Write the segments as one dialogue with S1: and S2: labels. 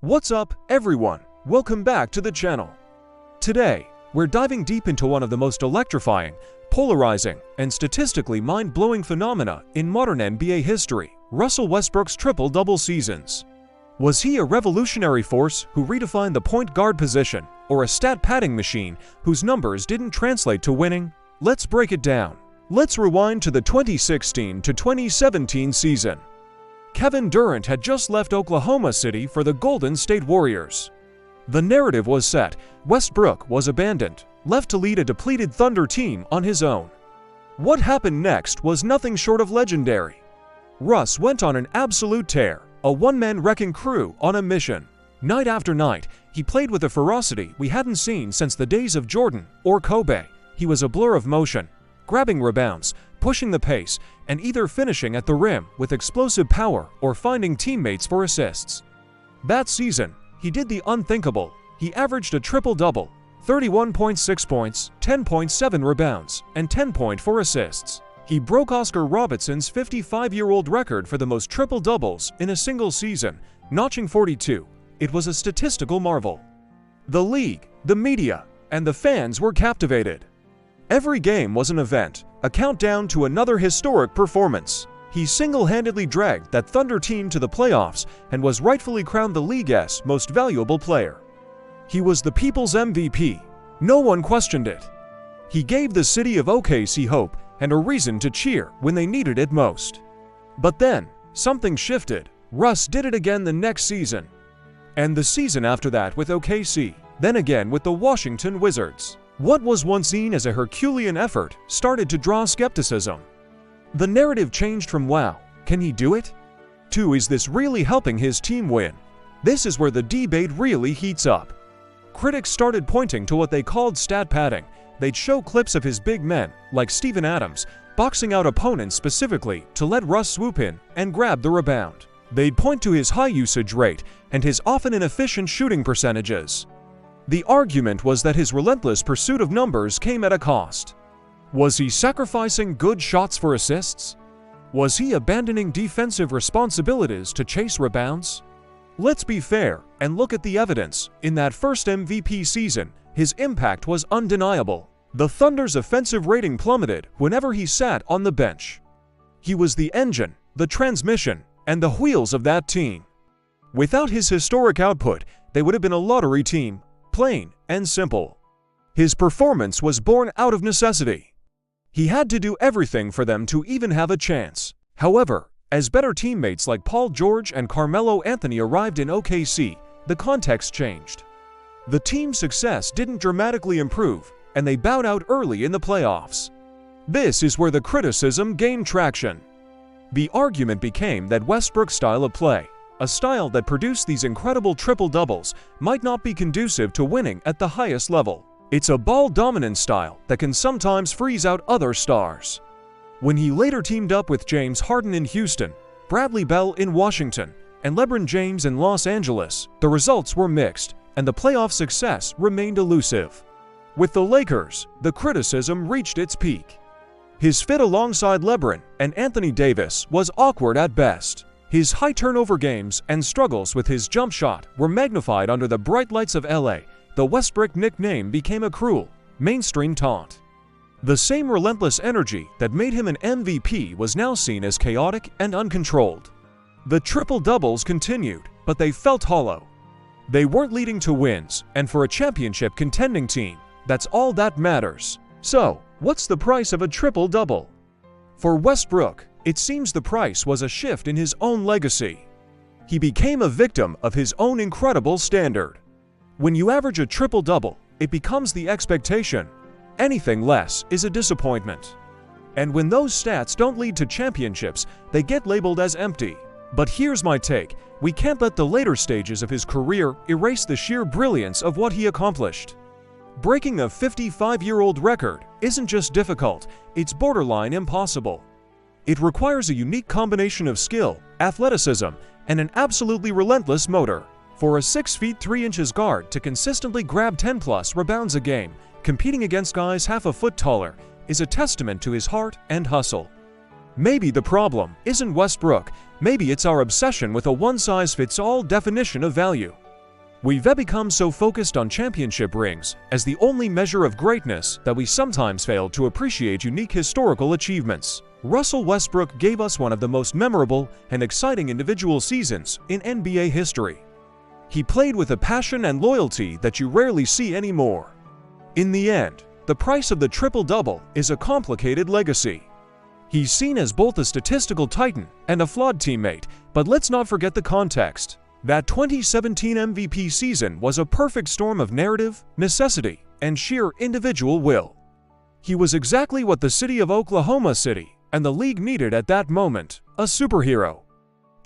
S1: What's up, everyone? Welcome back to the channel. Today, we're diving deep into one of the most electrifying, polarizing, and statistically mind-blowing phenomena in modern NBA history, Russell Westbrook's triple-double seasons. Was he a revolutionary force who redefined the point guard position, or a stat-padding machine whose numbers didn't translate to winning? Let's break it down. Let's rewind to the 2016 to 2017 season. Kevin Durant had just left Oklahoma City for the Golden State Warriors. The narrative was set: Westbrook was abandoned, left to lead a depleted Thunder team on his own. What happened next was nothing short of legendary. Russ went on an absolute tear, a one-man wrecking crew on a mission. Night after night, he played with a ferocity we hadn't seen since the days of Jordan or Kobe. He was a blur of motion, grabbing rebounds, pushing the pace, and either finishing at the rim with explosive power or finding teammates for assists. That season, he did the unthinkable. He averaged a triple-double, 31.6 points, 10.7 rebounds, and 10.4 assists. He broke Oscar Robertson's 55-year-old record for the most triple-doubles in a single season, notching 42. It was a statistical marvel. The league, the media, and the fans were captivated. Every game was an event, a countdown to another historic performance. He single-handedly dragged that Thunder team to the playoffs and was rightfully crowned the league's most valuable player. He was the people's MVP. No one questioned it. He gave the city of OKC hope and a reason to cheer when they needed it most. But then, something shifted. Russ did it again the next season. And the season after that with OKC, then again with the Washington Wizards. What was once seen as a Herculean effort started to draw skepticism. The narrative changed from "wow, can he do it?" to "is this really helping his team win?" This is where the debate really heats up. Critics started pointing to what they called stat padding. They'd show clips of his big men, like Steven Adams, boxing out opponents specifically to let Russ swoop in and grab the rebound. They'd point to his high usage rate and his often inefficient shooting percentages. The argument was that his relentless pursuit of numbers came at a cost. Was he sacrificing good shots for assists? Was he abandoning defensive responsibilities to chase rebounds? Let's be fair and look at the evidence. In that first MVP season, his impact was undeniable. The Thunder's offensive rating plummeted whenever he sat on the bench. He was the engine, the transmission, and the wheels of that team. Without his historic output, they would have been a lottery team. Plain and simple. His performance was born out of necessity. He had to do everything for them to even have a chance. However, as better teammates like Paul George and Carmelo Anthony arrived in OKC, the context changed. The team's success didn't dramatically improve, and they bowed out early in the playoffs. This is where the criticism gained traction. The argument became that Westbrook's style of play, a style that produced these incredible triple-doubles, might not be conducive to winning at the highest level. It's a ball-dominant style that can sometimes freeze out other stars. When he later teamed up with James Harden in Houston, Bradley Beal in Washington, and LeBron James in Los Angeles, the results were mixed, and the playoff success remained elusive. With the Lakers, the criticism reached its peak. His fit alongside LeBron and Anthony Davis was awkward at best. His high turnover games and struggles with his jump shot were magnified under the bright lights of LA. The Westbrook nickname became a cruel, mainstream taunt. The same relentless energy that made him an MVP was now seen as chaotic and uncontrolled. The triple-doubles continued, but they felt hollow. They weren't leading to wins, and for a championship contending team, that's all that matters. So, what's the price of a triple-double? For Westbrook, it seems the price was a shift in his own legacy. He became a victim of his own incredible standard. When you average a triple-double, it becomes the expectation. Anything less is a disappointment. And when those stats don't lead to championships, they get labeled as empty. But here's my take: we can't let the later stages of his career erase the sheer brilliance of what he accomplished. Breaking a 55-year-old record isn't just difficult, it's borderline impossible. It requires a unique combination of skill, athleticism, and an absolutely relentless motor. For a 6 feet 3 inches guard to consistently grab 10+ rebounds a game, competing against guys half a foot taller, is a testament to his heart and hustle. Maybe the problem isn't Westbrook, maybe it's our obsession with a one-size-fits-all definition of value. We've become so focused on championship rings as the only measure of greatness that we sometimes fail to appreciate unique historical achievements. Russell Westbrook gave us one of the most memorable and exciting individual seasons in NBA history. He played with a passion and loyalty that you rarely see anymore. In the end, the price of the triple-double is a complicated legacy. He's seen as both a statistical titan and a flawed teammate, but let's not forget the context. That 2017 MVP season was a perfect storm of narrative, necessity, and sheer individual will. He was exactly what the city of Oklahoma City and the league needed at that moment, a superhero.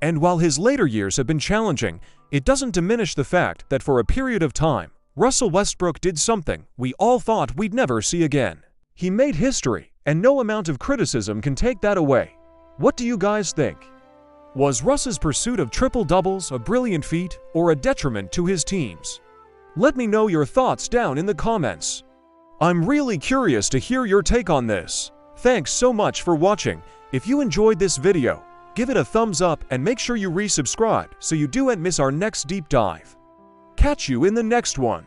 S1: And while his later years have been challenging, it doesn't diminish the fact that for a period of time, Russell Westbrook did something we all thought we'd never see again. He made history, and no amount of criticism can take that away. What do you guys think? Was Russ's pursuit of triple-doubles a brilliant feat or a detriment to his teams? Let me know your thoughts down in the comments. I'm really curious to hear your take on this. Thanks so much for watching. If you enjoyed this video, give it a thumbs up and make sure you resubscribe so you don't miss our next deep dive. Catch you in the next one.